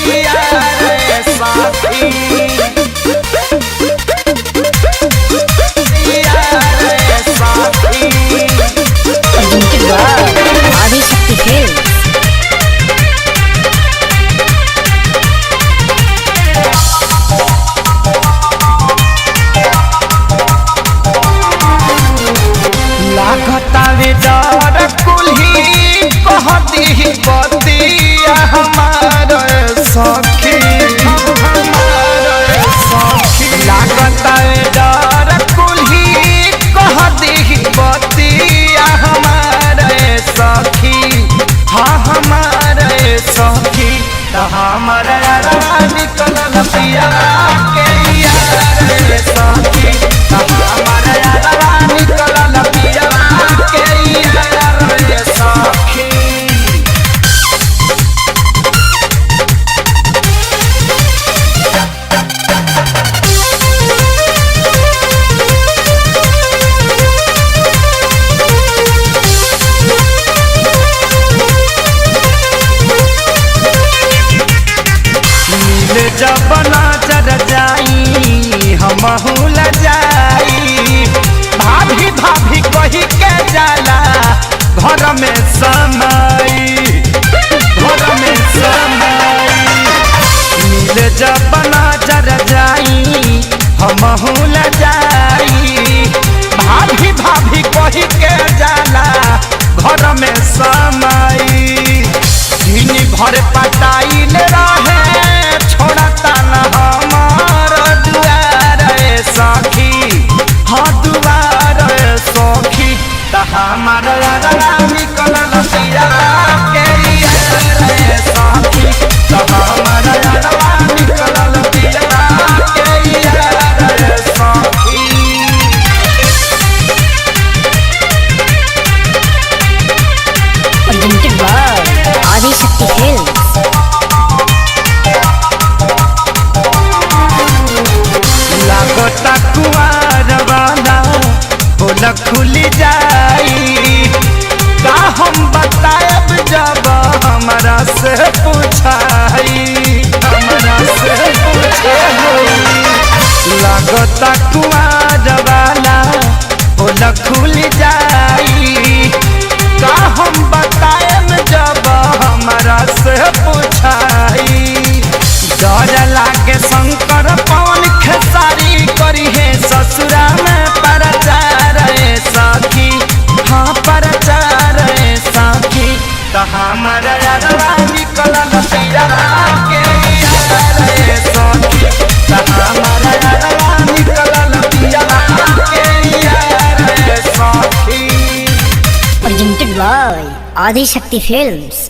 रे साथी रे साथी। आदिशक्ति फिल्म। लागतावे डर कुल्ही कहती बतिया हमार सखी लागतावे डर कुल्ही कहती बतिया हमार सखी हाँ हमार सखी त हमर निकलल पिया के यार सखी त हमर निकलल पिया के यार सखी। जब नजर जाई हमहू लजाई भाभी भाभी कही के जाला घर में समाई घर में समाई मिले जब नजर जाई हमहू लजाई भाभी भाभी कही के जाला घर में समाई दिन भर पटाइल रहे छोड़ता न हमार दुआर सखी हाँ दुआर सखी त हमार निकलल पिया के यार सखी त हमार निकलल पिया के यार सखी। आदिशक्ति फिल्म। लागता कुआर वाला बोला खुल जाई का हम बताएब जब हमरा से पूछाई हमरा से पूछाई लागता कुआर वाला बोला खुल जाई का हम बताएब जब हमरा से पूछाई डर लागे शंकर पवन खेसारी करी है ससुरा में प्रचार सखी हाँ प्रचार सखी तो हमारा निकलल पिया के यार सखी तो हमारा निकलल पिया के यार सखी। Presented by Adishakti films.